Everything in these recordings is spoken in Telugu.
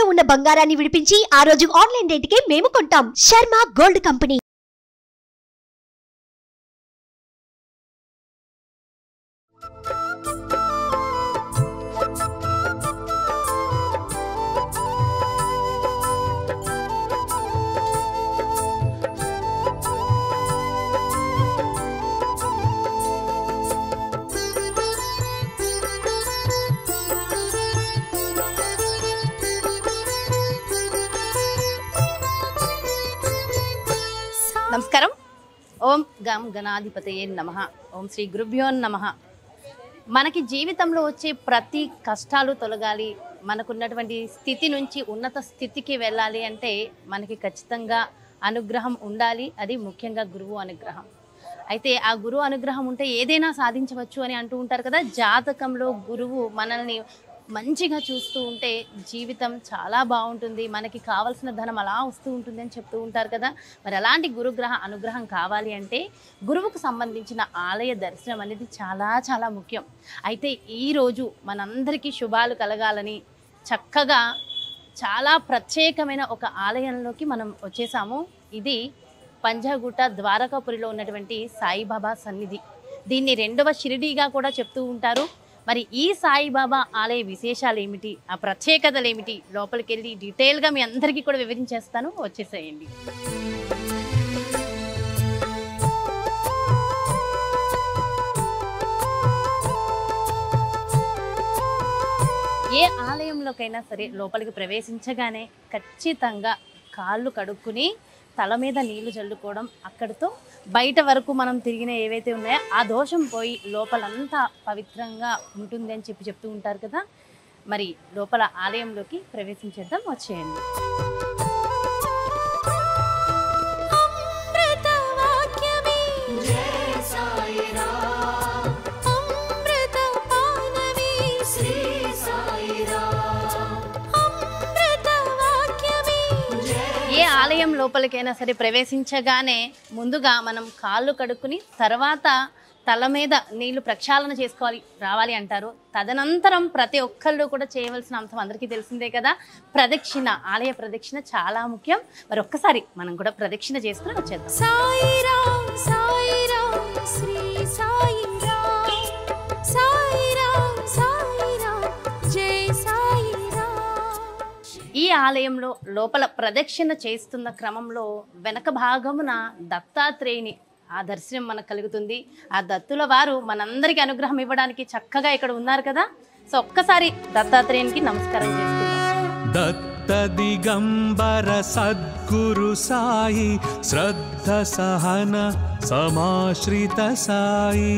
తాకట్టులో ఉన్న బంగారాన్ని విడిపించి ఆ రోజు ఆన్లైన్ రేటుకే మేము కొంటాం. Sharma gold company. నమస్కారం. ఓం గం గణాధిపతయే నమః. ఓం శ్రీ గురుభ్యో నమః. మనకి జీవితంలో వచ్చే ప్రతి కష్టాలు తొలగాలి, మనకున్నటువంటి స్థితి నుంచి ఉన్నత స్థితికి వెళ్ళాలి అంటే మనకి ఖచ్చితంగా అనుగ్రహం ఉండాలి. అది ముఖ్యంగా గురువు అనుగ్రహం. అయితే ఆ గురువు అనుగ్రహం ఉంటే ఏదైనా సాధించవచ్చు అని అంటూ ఉంటారు కదా. జాతకంలో గురువు మనల్ని మంచిగా చూస్తూ ఉంటే జీవితం చాలా బాగుంటుంది, మనకి కావాల్సిన ధనం అలా వస్తూ ఉంటుంది అని చెప్తూ ఉంటారు కదా. మరి అలాంటి గురుగ్రహ అనుగ్రహం కావాలి అంటే గురువుకు సంబంధించిన ఆలయ దర్శనం అనేది చాలా చాలా ముఖ్యం. అయితే ఈరోజు మనందరికీ శుభాలు కలగాలని చక్కగా చాలా ప్రత్యేకమైన ఒక ఆలయంలోకి మనం వచ్చేసాము. ఇది పంజాగుట్ట ద్వారకాపురిలో ఉన్నటువంటి సాయిబాబా సన్నిధి. దీన్ని రెండవ షిరిడీగా కూడా చెప్తూ ఉంటారు. మరి ఈ సాయిబాబా ఆలయ విశేషాలు ఏమిటి, ఆ ప్రత్యేకతలు ఏమిటి, లోపలికి వెళ్ళి డీటెయిల్గా మీ అందరికీ కూడా వివరించేస్తాను. వచ్చేసేయండి. ఏ ఆలయంలోకైనా సరే లోపలికి ప్రవేశించగానే ఖచ్చితంగా కాళ్ళు కడుక్కుని తల మీద నీళ్లు చల్లుకోవడం, అక్కడితో బయట వరకు మనం తిరిగిన ఏవైతే ఉన్నాయో ఆ దోషం పోయి లోపలంతా పవిత్రంగా ఉంటుంది అని చెప్తూ ఉంటారు కదా. మరి లోపల ఆలయంలోకి ప్రవేశించేద్దాం. వచ్చేయండి. ఏ ఆలయం లోపలికైనా సరే ప్రవేశించగానే ముందుగా మనం కాళ్ళు కడుక్కుని తర్వాత తల మీద నీళ్లు ప్రక్షాళన చేసుకోవాలి రావాలి అంటారు. తదనంతరం ప్రతి ఒక్కళ్ళు కూడా చేయవలసిన అంశం అందరికీ తెలిసిందే కదా, ప్రదక్షిణ. ఆలయ ప్రదక్షిణ చాలా ముఖ్యం. మరి ఒక్కసారి మనం కూడా ప్రదక్షిణ చేసుకుని వచ్చేద్దాం. సాయిరాం సాయిరాం శ్రీ సాయిరాం సాయిరాం సాయిరాం జై సాయిరాం. ఈ ఆలయంలో లోపల ప్రదక్షిణ చేస్తున్న క్రమంలో వెనక భాగమున దత్తాత్రేయుని ఆ దర్శనం మనకు కలుగుతుంది. ఆ దత్తుల వారు మనందరికీ అనుగ్రహం ఇవ్వడానికి చక్కగా ఇక్కడ ఉన్నారు కదా. సో ఒక్కసారి దత్తాత్రేయునికి నమస్కారం చేసుకుందాం. దత్త దిగంబర సద్గురు సాయి శ్రద్ధ సహన సమాశ్రిత సాయి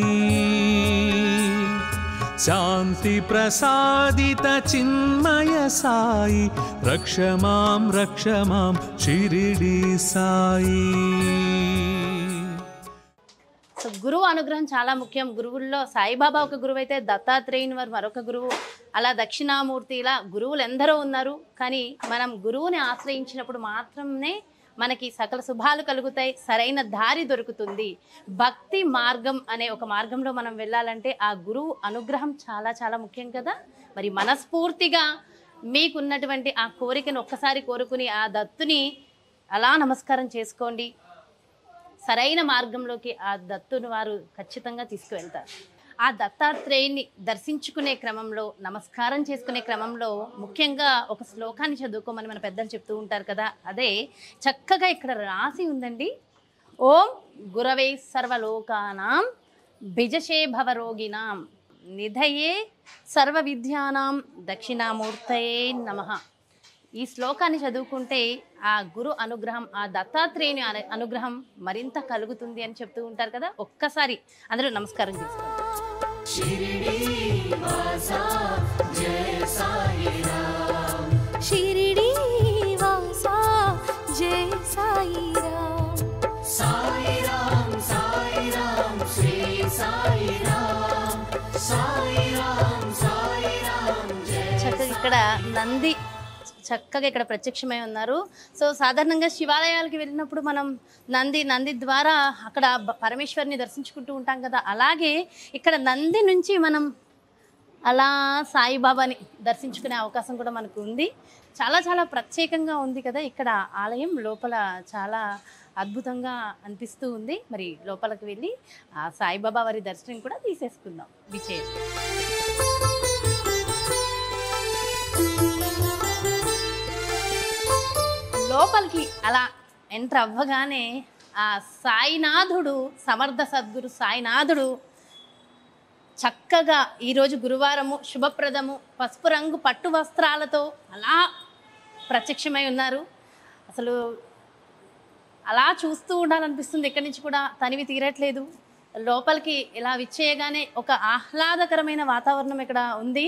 శాంతి ప్రసాదిత చిన్మయ సాయి రక్షమాం షిరిడి సాయి. సో గురువు అనుగ్రహం చాలా ముఖ్యం. గురువుల్లో సాయిబాబా ఒక గురువు అయితే దత్తాత్రేయుని వారు మరొక గురువు, అలా దక్షిణామూర్తి, ఇలా గురువులు ఎందరో ఉన్నారు. కానీ మనం గురువుని ఆశ్రయించినప్పుడు మాత్రమే మనకి సకల శుభాలు కలుగుతాయి, సరైన దారి దొరుకుతుంది. భక్తి మార్గం అనే ఒక మార్గంలో మనం వెళ్ళాలంటే ఆ గురువు అనుగ్రహం చాలా చాలా ముఖ్యం కదా. మరి మనస్ఫూర్తిగా మీకున్నటువంటి ఆ కోరికను ఒక్కసారి కోరుకుని ఆ దత్తుని అలా నమస్కారం చేసుకోండి. సరైన మార్గంలోకి ఆ దత్తుని వారు ఖచ్చితంగా తీసుకువెళ్తారు. ఆ దత్తాత్రేయుని దర్శించుకునే క్రమంలో, నమస్కారం చేసుకునే క్రమంలో ముఖ్యంగా ఒక శ్లోకాన్ని చదువుకోమని మన పెద్దలు చెప్తూ ఉంటారు కదా. అదే చక్కగా ఇక్కడ రాసి ఉందండి. ఓం గురవే సర్వలోకానాం బిజశే భవరోగినాం నిధయే సర్వ విద్యానాం దక్షిణామూర్తయే నమః. ఈ శ్లోకాన్ని చదువుకుంటే ఆ గురు అనుగ్రహం, ఆ దత్తాత్రేయుని అనుగ్రహం మరింత కలుగుతుంది అని చెప్తూ ఉంటారు కదా. ఒక్కసారి అందరూ నమస్కారం చేసుకోండి. షిరిడి వాసా జై సాయిరాం సాయిరాం సాయిరాం శ్రీ సాయిరాం సాయిరాం సాయిరాం జై. చక్కగా ఇక్కడ నంది చక్కగా ఇక్కడ ప్రత్యక్షమై ఉన్నారు. సో సాధారణంగా శివాలయాలకు వెళ్ళినప్పుడు మనం నంది ద్వారా అక్కడ పరమేశ్వరిని దర్శించుకుంటూ ఉంటాం కదా. అలాగే ఇక్కడ నంది నుంచి మనం అలా సాయిబాబాని దర్శించుకునే అవకాశం కూడా మనకు ఉంది. చాలా చాలా ప్రత్యేకంగా ఉంది కదా ఇక్కడ ఆలయం. లోపల చాలా అద్భుతంగా అనిపిస్తూ ఉంది. మరి లోపలికి వెళ్ళి ఆ సాయిబాబా వారి దర్శనం కూడా తీసేసుకుందాం. విజయం. లోపలికి అలా ఎంటర్ అవ్వగానే ఆ సాయినాథుడు, సమర్థ సద్గురు సాయినాథుడు చక్కగా ఈరోజు గురువారము శుభప్రదము పసుపు రంగు పట్టు వస్త్రాలతో అలా ప్రత్యక్షమై ఉన్నారు. అసలు అలా చూస్తూ ఉండాలనిపిస్తుంది. ఇక్కడి నుంచి కూడా తనివి తీరట్లేదు. లోపలికి ఇలా విచ్చేయగానే ఒక ఆహ్లాదకరమైన వాతావరణం ఇక్కడ ఉంది.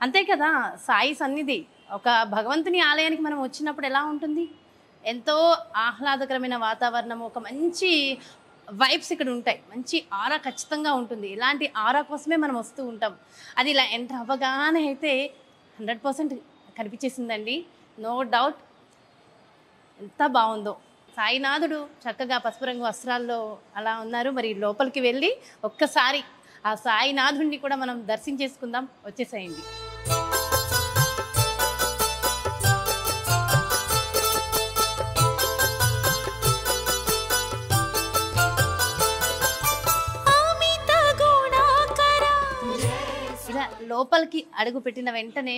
అంతే కదా, సాయి సన్నిధి, ఒక భగవంతుని ఆలయానికి మనం వచ్చినప్పుడు ఎలా ఉంటుంది? ఎంతో ఆహ్లాదకరమైన వాతావరణము, ఒక మంచి వైబ్స్ ఇక్కడ ఉంటాయి. మంచి ఆరా ఖచ్చితంగా ఉంటుంది. ఇలాంటి ఆరా కోసమే మనం వస్తూ ఉంటాం. అది ఇలా ఎంటర్ అవ్వగానే అయితే 100% కనిపించేసిందండి. No doubt. ఎంత బాగుందో. సాయినాథుడు చక్కగా పసుపు రంగు వస్త్రాల్లో అలా ఉన్నారు. మరి లోపలికి వెళ్ళి ఒక్కసారి ఆ సాయినాథుడిని కూడా మనం దర్శించేసుకుందాం. వచ్చేసేయండి. ఇలా లోపలికి అడుగు పెట్టిన వెంటనే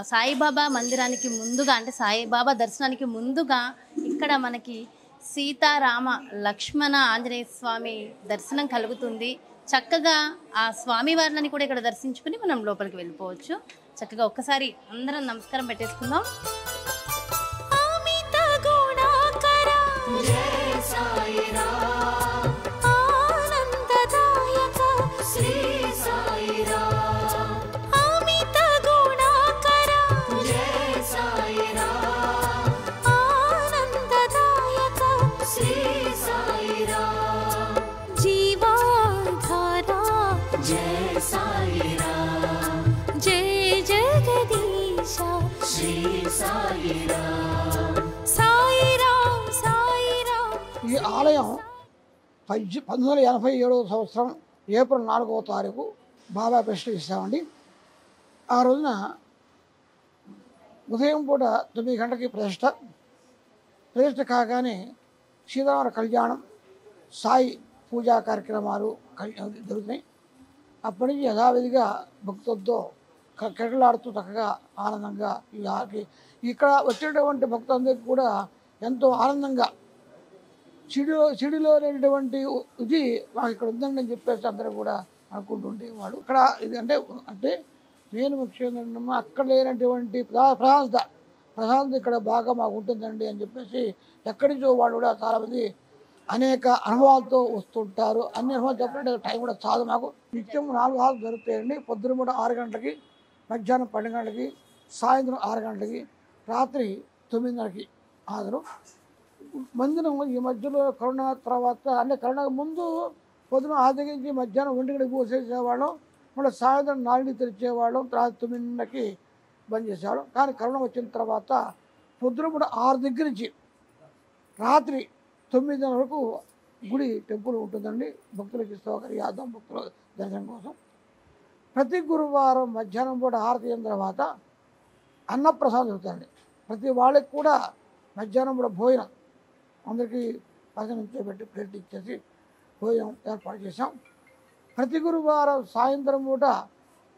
సాయిబాబా మందిరానికి ముందుగా, అంటే సాయిబాబా దర్శనానికి ముందుగా ఇక్కడ మనకి సీతారామ లక్ష్మణ ఆంజనేయ స్వామి దర్శనం కలుగుతుంది. చక్కగా ఆ స్వామి వారిని కూడా ఇక్కడ దర్శించుకుని మనం లోపలికి వెళ్ళిపోవచ్చు. చక్కగా ఒక్కసారి అందరం నమస్కారం పెట్టేసుకుందాం. ఈ ఆలయం 1987 సంవత్సరం ఏప్రిల్ 4వ తారీఖు బాబా ప్రతిష్ఠిస్తామండి. ఆ రోజున ఉదయం పూట 9 గంటలకి ప్రతిష్ఠ కాగానే సీతారామ కళ్యాణం, సాయి పూజా కార్యక్రమాలు జరుగుతున్నాయి. అప్పటి నుంచి యథావిధిగా భక్తులతో కిటకిలాడుతూ చక్కగా ఆనందంగా ఇక్కడ వచ్చేటువంటి భక్తులందరికీ కూడా ఎంతో ఆనందంగా సిడిలో లేనటువంటి ఇది మాకు ఇక్కడ ఉందండి అని చెప్పేసి అందరూ కూడా అనుకుంటుండేవాడు. ఇక్కడ ఇది అంటే నేను ముఖ్యంగా అక్కడ లేనటువంటి ప్రశాంతత ఇక్కడ బాగా మాకు ఉంటుందండి అని చెప్పేసి ఎక్కడి నుంచో వాళ్ళు కూడా చాలామంది అనేక అనుభవాలతో వస్తుంటారు. అన్ని అనుభవాలు చెప్పండి, టైం కూడా చాలు మాకు. నిత్యం 4 హాలు జరుగుతాయండి. పొద్దున పూట 6 గంటలకి, మధ్యాహ్నం 12 గంటలకి, సాయంత్రం 6 గంటలకి, రాత్రి 9:30కి హాజరు. మందిరం ఈ మధ్యలో కరోనా తర్వాత, అంటే కరోనాకు ముందు పొద్దున 6 దగ్గర నుంచి మధ్యాహ్నం 1 గంటకి మూసేసేవాళ్ళం, మళ్ళీ సాయంత్రం 4కి తెరిచేవాళ్ళం, తర్వాత 9:00కి బంద్ చేసేవాళ్ళం. కానీ కరోనా వచ్చిన తర్వాత పొద్దున పూట 6 దగ్గర నుంచి రాత్రి 9 వరకు గుడి టెంపుల్ ఉంటుందండి. భక్తులకి సౌకర్యార్థం, భక్తుల దర్శనం కోసం. ప్రతి గురువారం మధ్యాహ్నం పూట హారతి అయిన తర్వాత అన్నప్రసాదం జరుగుతుందండి. ప్రతి వాళ్ళకి కూడా మధ్యాహ్నం కూడా భోజనం అందరికీ పక్కన పెట్టి ప్లేట్ ఇచ్చేసి భోజనం ఏర్పాటు చేసాం. ప్రతి గురువారం సాయంత్రం పూట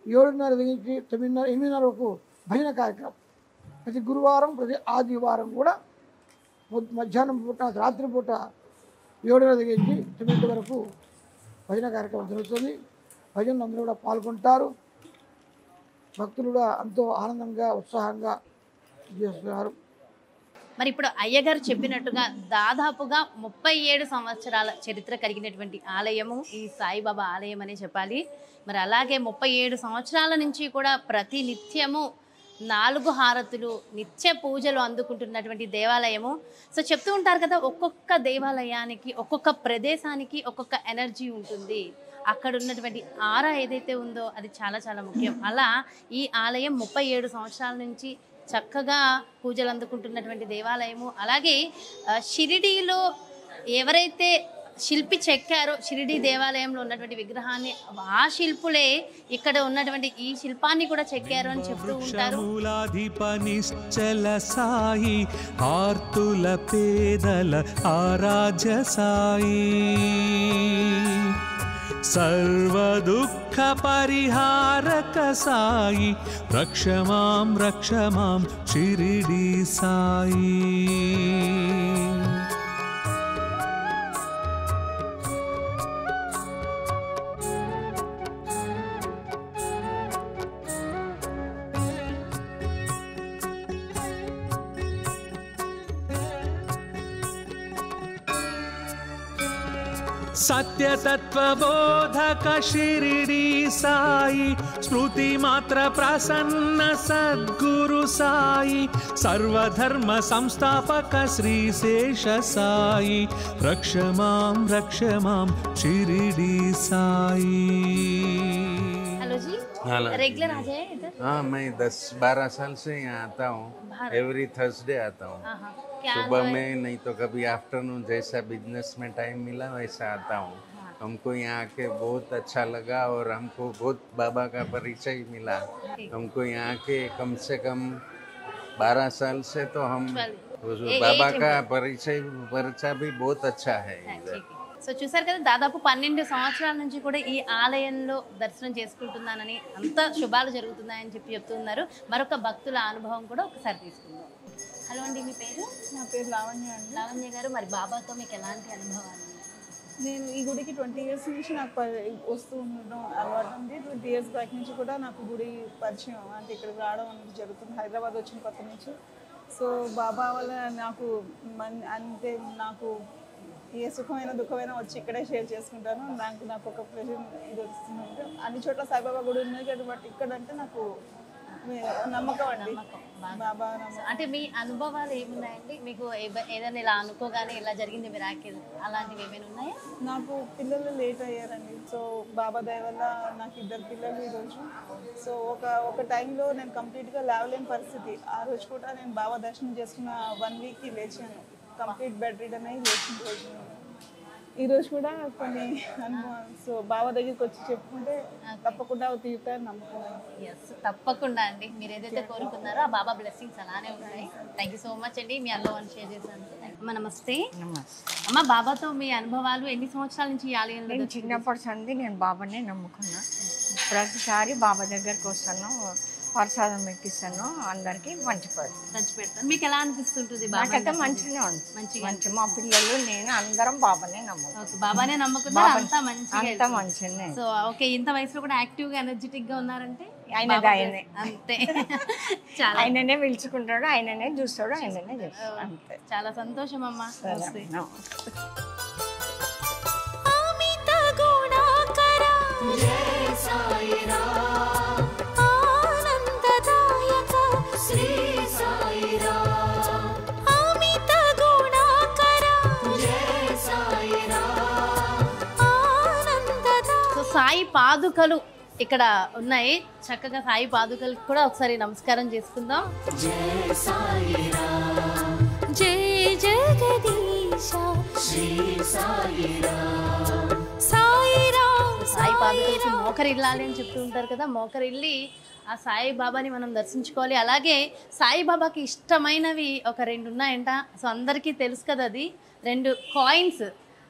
7:30 నుంచి 9:30, 8:30 వరకు భజన కార్యక్రమం. ప్రతి గురువారం, ప్రతి ఆదివారం కూడా మధ్యాహ్నం పూట, రాత్రి పూట 7:30 నుంచి 9 వరకు భజన కార్యక్రమం జరుగుతుంది. భజనలు అందరూ కూడా పాల్గొంటారు. భక్తులు కూడా ఎంతో ఆనందంగా, ఉత్సాహంగా చేస్తున్నారు. మరి ఇప్పుడు అయ్యగారు చెప్పినట్టుగా దాదాపుగా 37 సంవత్సరాల చరిత్ర కలిగినటువంటి ఆలయము ఈ సాయిబాబా ఆలయం అనే చెప్పాలి. మరి అలాగే 37 సంవత్సరాల నుంచి కూడా ప్రతి నిత్యము 4 హారతులు, నిత్య పూజలు అందుకుంటున్నటువంటి దేవాలయము. సో చెప్తూ ఉంటారు కదా, ఒక్కొక్క దేవాలయానికి, ఒక్కొక్క ప్రదేశానికి ఒక్కొక్క ఎనర్జీ ఉంటుంది. అక్కడ ఉన్నటువంటి ఆరా ఏదైతే ఉందో అది చాలా చాలా ముఖ్యం. అలా ఈ ఆలయం 37 సంవత్సరాల నుంచి చక్కగా పూజలు అందుకుంటున్నటువంటి దేవాలయము. అలాగే షిరిడీలో ఎవరైతే శిల్పి చెక్కారో షిరిడి దేవాలయంలో ఉన్నటువంటి విగ్రహాన్ని, ఆ శిల్పులే ఇక్కడ ఉన్నటువంటి ఈ శిల్పాన్ని కూడా చెక్కారు అని చెప్తూ ఉంటారు. వృక్షమూలాధిప నిశ్చల సాయి, ఆర్తుల పేదల ఆరాధ్య సాయి, సర్వ దుఃఖ పరిహారక సాయి, రక్షమాం రక్షమాం షిరిడి సాయి. సత్యతత్వబోధక షిరిడి సాయి, స్మృతి మాత్ర ప్రసన్న సద్గురు సాయి, సర్వధర్మ సంస్థాపక శ్రీశేష సాయి, రక్షమాం రక్షమాం షిరిడి సాయి. हेलो जी, हेलो। रेगुलर आ जाए इधर? हाँ, मैं 10-12 साल से यहाँ आता हूँ। एवरी थर्सडे आता हूँ। क्या सुबह में नहीं तो कभी आफ्टरनून, जैसा बिजनेस में टाइम मिला वैसा आता हूँ। हमको यहाँ आके बहुत अच्छा लगा और हमको बहुत बाबा का परिचय मिला। हमको यहाँ के कम से कम 12 साल से तो हम बाबा का परिचय भी बहुत अच्छा है इधर। సో చూసారు కదా, దాదాపు 12 సంవత్సరాల నుంచి కూడా ఈ ఆలయంలో దర్శనం చేసుకుంటున్నానని, అంత శుభాలు జరుగుతున్నాయని చెప్తున్నారు. మరొక భక్తుల అనుభవం కూడా ఒకసారి తీసుకుందాం. హలో అండి, మీ పేరు? నా పేరు లావణ్య అండి. లావణ్య గారు, మరి బాబాతో మీకు ఎలాంటి అనుభవాలు? నేను ఈ గుడికి 20 ఇయర్స్ నుంచి నాకు వస్తూ ఉండడం అలవాటు ఉంది. 20 ఇయర్స్ బ్యాక్ నుంచి కూడా నాకు గుడి పరిచయం, అంటే ఇక్కడికి రావడం అనేది జరుగుతుంది హైదరాబాద్ వచ్చిన కొత్త నుంచి. సో బాబా వల్ల నాకు అంటే నాకు ఏ సుఖమైన దుఃఖమైనా వచ్చి ఇక్కడే షేర్ చేసుకుంటాను. నాకు ఒక ప్రెజర్ ఇది వస్తుంది. అన్ని చోట్ల సాయిబాబా గుడి ఉన్నాయి కదా, బట్ ఇక్కడ అంటే నాకు నమ్మకం అండి. బాబా నమ్మకం. అంటే మీ అనుభవాలు ఏమున్నాయండి? మీకు ఏదైనా ఇలా అనుకోగానే ఇలా జరిగింది మిరాకిల్, అలాంటివి ఏమైనా ఉన్నాయా? నాకు పిల్లలు లేట్ అయ్యారండి. సో బాబా దయ వల్ల నాకు 2 పిల్లలు ఈరోజు. సో ఒక టైంలో నేను కంప్లీట్గా లేవలేని పరిస్థితి. ఆ రోజు కూడా నేను బాబా దర్శనం చేసుకున్న 1 వీక్కి లేచాను. కంప్లీట్ బెడ్ రిడన్ అయ్యి లేచిన రోజు. ఈరోజు కూడా కొన్ని అనుభవం. సో బాబా దగ్గరికి వచ్చి చెప్పుకుంటే తప్పకుండా తీరుతాయని నమ్మకం. ఎస్, తప్పకుండా అండి. మీరు ఏదైతే కోరుకున్నారో ఆ బాబా బ్లెస్సింగ్స్ అలానే ఉంటాయి. థ్యాంక్ యూ సో మచ్ అండి, మీ అనుభవాన్ని షేర్ చేశాను. అమ్మ నమస్తే. అమ్మ, బాబాతో మీ అనుభవాలు ఎన్ని సంవత్సరాల నుంచి ఈ ఆలయంలో? నేను చిన్నప్పటి సంది నేను బాబానే నమ్ముకున్నా. ప్రతిసారి బాబా దగ్గరికి వస్తాను, ప్రసాదం పెట్టిస్తాను, అందరికి పంచి పెడతాను. మీకు ఎలా అనిపిస్తుంటుంది? నాకైతే మంచిగానే ఉంది. మంచి మా పిల్లలు నేను అందరం బాబానే నమ్ముతాం. బాబానే నమ్ముకున్నారు, అంతా మంచిగానే. సో ఓకే, ఇంత వయసులో కూడా యాక్టివ్ గా ఎనర్జెటిక్ గా ఉన్నారంటే ఆయనే అంతే. ఆయననే పిలుచుకుంటాడు, ఆయననే చూస్తాడు, ఆయననే చేస్తాడు. అంతే. చాలా సంతోషం అమ్మ. అమిత గుణాకర జయ సాయిరాం, ఆనందదాయక శ్రీ సాయిరాం. అమిత గుణాకర జయ సాయిరాం, ఆనందదాయక. సో సాయి పాదుకలు ఇక్కడ ఉన్నాయి. చక్కగా సాయి పాదుకలకు కూడా ఒకసారి నమస్కారం చేసుకుందాం. జయ సాయిరాం, జయ జగదీశ శ్రీ సాయిరాం, సాయిరాం. సాయి పాదుకలకి మోకరిల్లాలి అని చెప్తూ ఉంటారు కదా, మోకరిల్లి ఆ సాయి బాబాని మనం దర్శించుకోవాలి. అలాగే సాయి బాబాకి ఇష్టమైనవి ఒక 2 ఉన్నాయంట. సో అందరికీ తెలుసు కదా, అది 2 కాయిన్స్.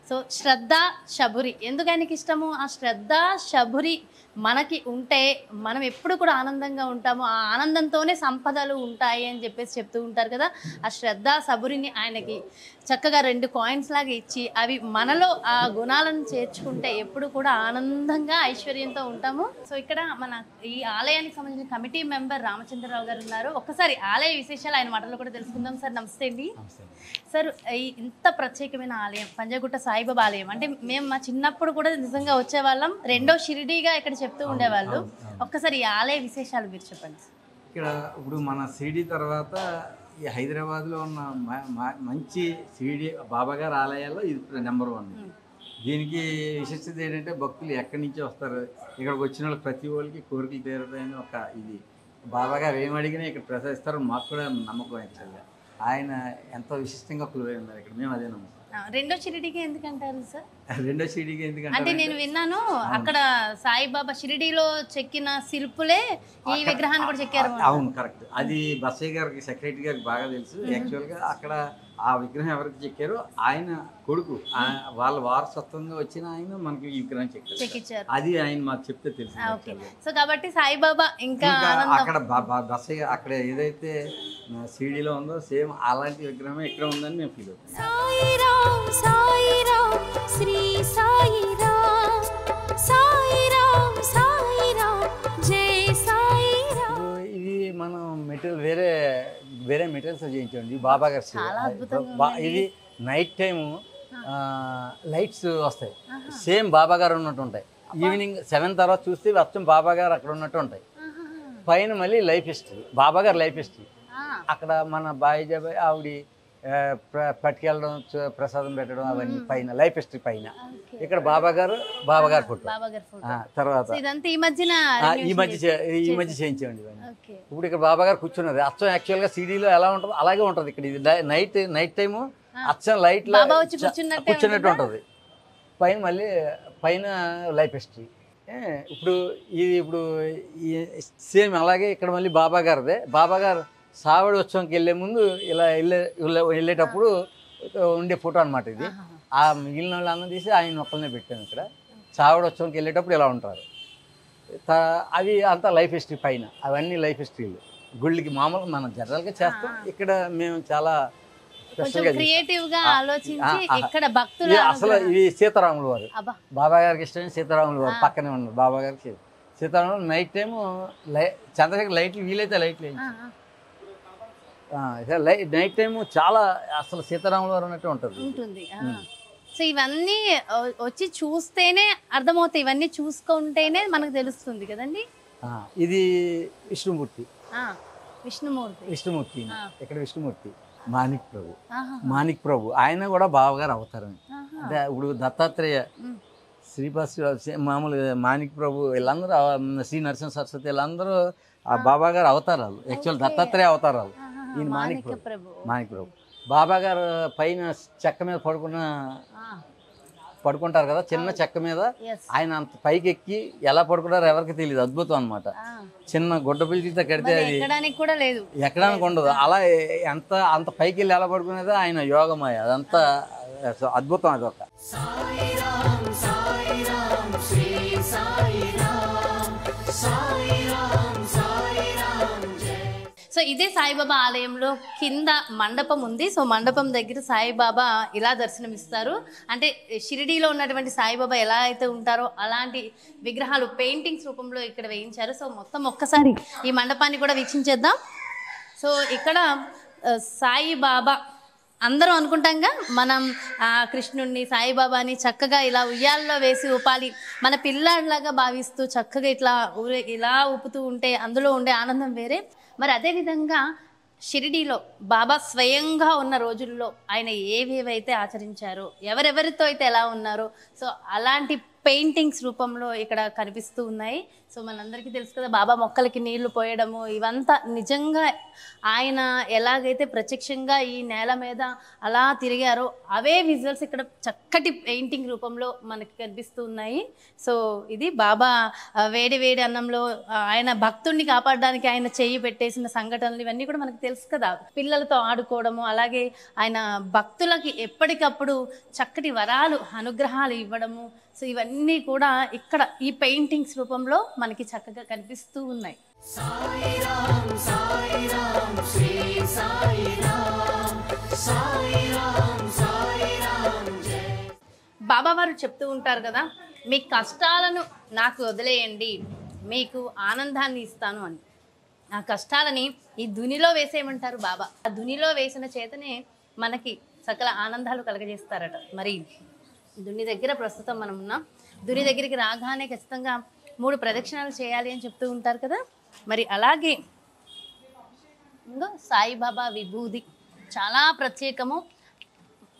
సో శ్రద్ధ, శబురి. ఎందుకు ఆయనకి ఇష్టము? ఆ శ్రద్ధ, శబురి మనకి ఉంటే మనం ఎప్పుడు కూడా ఆనందంగా ఉంటాము. ఆ ఆనందంతోనే సంపదలు ఉంటాయి అని చెప్పేసి చెప్తూ ఉంటారు కదా. ఆ శ్రద్ధ, శబురిని ఆయనకి చక్కగా 2 కాయిన్స్ లాగా ఇచ్చి అవి మనలో ఆ గుణాలను చేర్చుకుంటే ఎప్పుడు కూడా ఆనందంగా ఐశ్వర్యంతో ఉంటాము. సో ఇక్కడ మన ఈ ఆలయానికి సంబంధించిన కమిటీ మెంబర్ రామచంద్రరావు గారు ఉన్నారు. ఒక్కసారి ఆలయ విశేషాలు ఆయన మాటల్లో కూడా తెలుసుకుందాం. సార్ నమస్తే అండి. సార్, ఈ ఇంత ప్రత్యేకమైన ఆలయం పంజాగుట్ట సాయిబాబా ఆలయం అంటే మేము మా చిన్నప్పుడు కూడా నిజంగా వచ్చేవాళ్ళం. 2వ షిరిడీగా ఇక్కడ చెప్తూ ఉండేవాళ్ళు. ఒక్కసారి ఈ ఆలయ విశేషాలు మీరు చెప్పండి. ఇక్కడ ఇప్పుడు మన షిరిడీ తర్వాత ఈ హైదరాబాద్లో ఉన్న మంచి షిరిడీ బాబాగారి ఆలయాల్లో ఇది నెంబర్ 1. దీనికి విశిష్టత ఏంటంటే భక్తులు ఎక్కడి నుంచి వస్తారు, ఇక్కడికి వచ్చిన వాళ్ళకి ప్రతి వాళ్ళకి కోరికలు తీరుతాయని ఒక ఇది. బాబాగారు ఏం అడిగినా ఇక్కడ ప్రసాదిస్తారు. మాకు కూడా నమ్మకం యాక్చువల్గా ఆయన ఎంతో విశిష్టంగా కొలువై ఉన్నారు ఇక్కడ. మేము అదే నమ్మకం. రెండో షిరిడీకి ఎందుకంటారు సార్? రెండో షిరిడీకి ఎందుకంటే అంటే నేను విన్నాను అక్కడ సాయిబాబా షిరిడీలో చెక్కిన శిల్పులే ఈ విగ్రహాన్ని కూడా చెక్కారు. అవును, కరెక్ట్. అది బసయ్య గారికి, సెక్రటరీ గారికి బాగా తెలుసు. యాక్చువల్గా అక్కడ ఆ విగ్రహం ఎవరికి చెక్కారో ఆయన కొడుకు, వాళ్ళ వారసత్వంగా వచ్చిన ఆయన మనకి ఈ విగ్రహం చెక్కారు. అది ఆయన మాకు చెప్తే తెలుసు. సో కాబట్టి సాయిబాబా ఇంకా అక్కడ బసయ్య అక్కడ ఏదైతే సిడీలో ఉందో సేమ్ అలాంటి విగ్రహమే ఇక్కడ ఉందని మేము ఫీల్ అవుతాం. సాయిరాం సాయిరాం శ్రీ సాయిరాం సాయిరాం సాయిరాం జై సాయిరాం. ఇది మనం మెటీరియల్ వేరే మెటీరియల్స్ చేయించండి. బాబా గారు ఇది నైట్ టైము లైట్స్ వస్తాయి, సేమ్ బాబా గారు ఉన్నట్టు ఉంటాయి. ఈవినింగ్ 7 తర్వాత చూస్తే వచ్చం బాబా గారు అక్కడ ఉన్నట్టు ఉంటాయి. పైన మళ్ళీ లైఫ్ హిస్టరీ, బాబా గారు లైఫ్ హిస్టరీ. అక్కడ మన బాయిజాబాయ్ ఆవిడ పట్టుకెళ్ళడం, ప్రసాదం పెట్టడం, అవన్నీ పైన లైఫ్ హిస్టరీ పైన. ఇక్కడ బాబా గారు ఫోటో. తర్వాత ఈ మధ్య చేయించామండి ఇవన్నీ. ఇప్పుడు ఇక్కడ బాబా గారు కూర్చున్నది అచ్చం యాక్చువల్గా సిడీలో ఎలా ఉంటుందో అలాగే ఉంటుంది. ఇక్కడ ఇది నైట్ టైము అచ్చం లైట్ కూర్చున్నట్టు ఉంటుంది. పైన మళ్ళీ పైన లైఫ్ హిస్టరీ. ఇప్పుడు సేమ్ అలాగే ఇక్కడ మళ్ళీ బాబా గారిదే. బాబా గారు సావడి ఉత్సవంకి వెళ్ళే ముందు ఇలా వెళ్ళేటప్పుడు ఉండే ఫోటో అనమాట ఇది. ఆ మిగిలిన వాళ్ళు అన్నం తీసి ఆయన ఒక్కలనే పెట్టాను. ఇక్కడ సావడి ఉత్సవంకి వెళ్ళేటప్పుడు ఇలా ఉంటారు. అవి అంతా లైఫ్ హిస్టరీ పైన, అవన్నీ లైఫ్ హిస్టరీలు. గుళ్ళకి మామూలుగా మనం జనరల్గా చేస్తాం, ఇక్కడ మేము చాలా అసలు ఇవి సీతారాములు వారు, బాబా గారికి ఇష్టమైన సీతారాములు వారు పక్కనే ఉన్నారు. బాబా గారికి సీతారాములు నైట్ టైము చంద్రశేఖర్ లైట్లు వీలైతే లైట్లు నైట్ టైము చాలా అసలు సీతారాముల వారు అన్నట్టు ఉంటుంది. సో ఇవన్నీ వచ్చి చూస్తేనే అర్థమవుతాయి, ఇవన్నీ చూసుకుంటేనే మనకు తెలుస్తుంది కదండి. ఇది విష్ణుమూర్తి ఇక్కడ విష్ణుమూర్తి మాణిక్ ప్రభు ఆయన కూడా బావగారు అవతారం. అంటే ఇప్పుడు దత్తాత్రేయ, శ్రీపాద, మామూలుగా మాణిక్ ప్రభు వీళ్ళందరూ, శ్రీ నరసింహ సరస్వతి వీళ్ళందరూ ఆ బాబా గారు అవతారాలు. యాక్చువల్ దత్తాత్రేయ అవతారాలు. ఈయన మాణిక్ ప్రభు. బాబా గారు పైన చెక్క మీద పడుకుంటారు కదా, చిన్న చెక్క మీద. ఆయన అంత పైకి ఎక్కి ఎలా పడుకుంటారో ఎవరికి తెలియదు. అద్భుతం అనమాట. చిన్న గుడ్డ పిలిచితో కడితే అది ఎక్కడానికి ఉండదు. అలా అంత పైకి వెళ్ళి ఎలా పడుకునేదో ఆయన యోగమాయ. అదంతా అద్భుతం. అదొక సో ఇదే సాయిబాబా ఆలయంలో కింద మండపం ఉంది. సో మండపం దగ్గర సాయిబాబా ఇలా దర్శనమిస్తారు. అంటే షిరిడీలో ఉన్నటువంటి సాయిబాబా ఎలా అయితే ఉంటారో అలాంటి విగ్రహాలు పెయింటింగ్స్ రూపంలో ఇక్కడ వేయించారు. సో మొత్తం ఒక్కసారి ఈ మండపాన్ని కూడా వీక్షించేద్దాం. సో ఇక్కడ సాయిబాబా అందరం అనుకుంటాంగా మనం కృష్ణుడిని, సాయిబాబాని చక్కగా ఇలా ఉయ్యాల్లో వేసి ఊపాలి, మన పిల్లాడిలాగా భావిస్తూ చక్కగా ఇలా ఊపుతూ ఉంటే అందులో ఉండే ఆనందం వేరే. మరి అదేవిధంగా షిరిడీలో బాబా స్వయంగా ఉన్న రోజుల్లో ఆయన ఏవేవైతే ఆచరించారో, ఎవరెవరితో అయితే ఎలా ఉన్నారో, సో అలాంటి పెయింటింగ్స్ రూపంలో ఇక్కడ కనిపిస్తూ ఉన్నాయి. సో మనందరికీ తెలుసు కదా, బాబా మొక్కలకి నీళ్లు పోయడము, ఇవంతా నిజంగా ఆయన ఎలాగైతే ప్రత్యక్షంగా ఈ నేల మీద అలా తిరిగారో అవే విజువల్స్ ఇక్కడ చక్కటి పెయింటింగ్ రూపంలో మనకి కనిపిస్తూ ఉన్నాయి. సో ఇది బాబా వేడి వేడి అన్నంలో ఆయన భక్తుడిని కాపాడడానికి ఆయన చెయ్యి పెట్టేసిన సంఘటనలు ఇవన్నీ కూడా మనకు తెలుసు కదా. పిల్లలతో ఆడుకోవడము, అలాగే ఆయన భక్తులకి ఎప్పటికప్పుడు చక్కటి వరాలు, అనుగ్రహాలు ఇవ్వడము. సో ఇవన్నీ కూడా ఇక్కడ ఈ పెయింటింగ్స్ రూపంలో మనకి చక్కగా కనిపిస్తూ ఉన్నాయి. బాబా వారు చెప్తూ ఉంటారు కదా, మీ కష్టాలను నాకు వదిలేయండి, మీకు ఆనందాన్ని ఇస్తాను అని. ఆ కష్టాలని ఈ దునిలో వేసేయమంటారు బాబా. ఆ దునిలో వేసిన చేతనే మనకి సకల ఆనందాలు కలగజేస్తారట. మరి దుని దగ్గర ప్రస్తుతం మనం ఉన్నాం. దుని దగ్గరికి రాగానే ఖచ్చితంగా 3 ప్రదక్షిణాలు చేయాలి అని చెప్తూ ఉంటారు కదా. మరి అలాగే ఇంకో సాయిబాబా విభూది చాలా ప్రత్యేకము.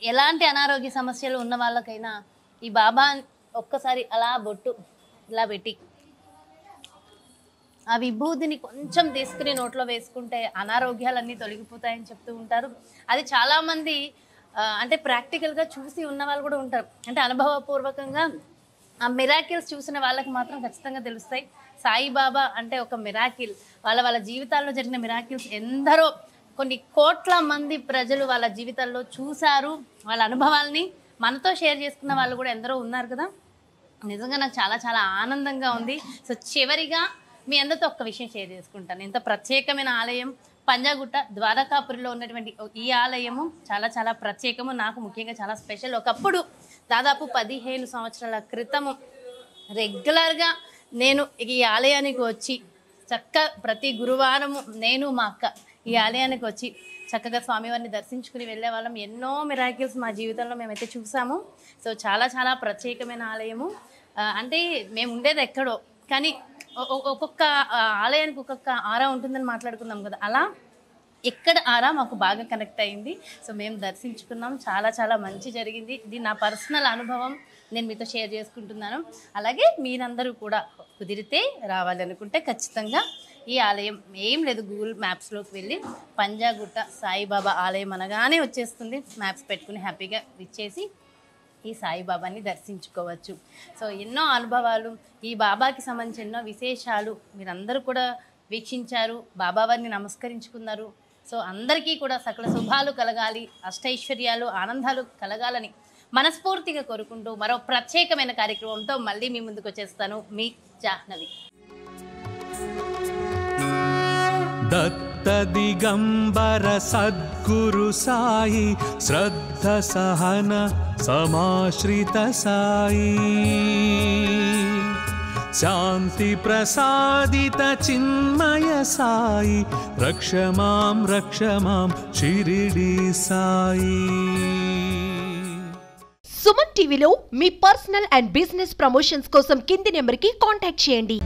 ఎలాంటి అనారోగ్య సమస్యలు ఉన్న వాళ్ళకైనా ఈ బాబా ఒక్కసారి అలా బొట్టు ఇలా పెట్టి ఆ విభూదిని కొంచెం తీసుకుని నోట్లో వేసుకుంటే అనారోగ్యాలన్నీ తొలగిపోతాయని చెప్తూ ఉంటారు. అది చాలామంది అంటే ప్రాక్టికల్గా చూసి ఉన్న వాళ్ళు కూడా ఉంటారు, అంటే అనుభవపూర్వకంగా ఆ మిరాకిల్స్ చూసిన వాళ్ళకి మాత్రం ఖచ్చితంగా తెలుస్తాయి. సాయిబాబా అంటే ఒక మిరాకిల్, వాళ్ళ జీవితాల్లో జరిగిన మిరాకిల్స్ ఎందరో కొన్ని కోట్ల మంది ప్రజలు వాళ్ళ జీవితాల్లో చూశారు. వాళ్ళ అనుభవాల్ని మనతో షేర్ చేసుకున్న వాళ్ళు కూడా ఎందరో ఉన్నారు కదా. నిజంగా నాకు చాలా చాలా ఆనందంగా ఉంది. సో చివరిగా మీ అందరితో ఒక్క విషయం షేర్ చేసుకుంటాను. ఇంత ప్రత్యేకమైన ఆలయం పంజాగుట్ట ద్వారకాపురిలో ఉన్నటువంటి ఈ ఆలయము చాలా చాలా ప్రత్యేకము, నాకు ముఖ్యంగా చాలా స్పెషల్. ఒకప్పుడు దాదాపు 15 సంవత్సరాల క్రితము రెగ్యులర్గా నేను ఈ ఆలయానికి వచ్చి ప్రతి గురువారము నేను మా అక్క ఈ ఆలయానికి వచ్చి చక్కగా స్వామివారిని దర్శించుకుని వెళ్ళే వాళ్ళం. ఎన్నో మిరాకిల్స్ మా జీవితంలో మేమైతే చూసాము. సో చాలా చాలా ప్రత్యేకమైన ఆలయము. అంటే మేము ఉండేది ఎక్కడో, కానీ ఒక్కొక్క ఆలయానికి ఒక్కొక్క ఆరా ఉంటుందని మాట్లాడుకున్నాం కదా, అలా ఎక్కడ ఆరా మాకు బాగా కనెక్ట్ అయింది. సో మేము దర్శించుకున్నాం, చాలా చాలా మంచి జరిగింది. ఇది నా పర్సనల్ అనుభవం, నేను మీతో షేర్ చేసుకుంటున్నాను. అలాగే మీరందరూ కూడా కుదిరితే రావాలనుకుంటే ఖచ్చితంగా ఈ ఆలయం ఏం లేదు, గూగుల్ మ్యాప్స్లోకి వెళ్ళి పంజాగుట్ట సాయిబాబా ఆలయం అనగానే వచ్చేస్తుంది. మ్యాప్స్ పెట్టుకుని హ్యాపీగా విచ్చేసి ఈ సాయిబాబాని దర్శించుకోవచ్చు. సో ఎన్నో అనుభవాలు, ఈ బాబాకి సంబంధించిన ఎన్నో విశేషాలు మీరందరూ కూడా వీక్షించారు, బాబావారిని నమస్కరించుకున్నారు. సో అందరికీ కూడా సకల శుభాలు కలగాలి, అష్టైశ్వర్యాలు ఆనందాలు కలగాలని మనస్ఫూర్తిగా కోరుకుంటూ మరో ప్రత్యేకమైన కార్యక్రమంతో మళ్ళీ మీ ముందుకు వచ్చేస్తాను. మీ జాహ్నవి. దత్త దిగంబర సద్గురు సాయి, శ్రద్ధ సహన సమాశ్రిత సాయి, శాంతి ప్రసాదిత చిన్మయ సాయి, రక్ష మాం షిరిడి సాయి. సుమన్ టీవీలో మీ పర్సనల్ అండ్ బిజినెస్ ప్రమోషన్స్ కోసం కింది నెంబర్కి కాంటాక్ట్ చేయండి.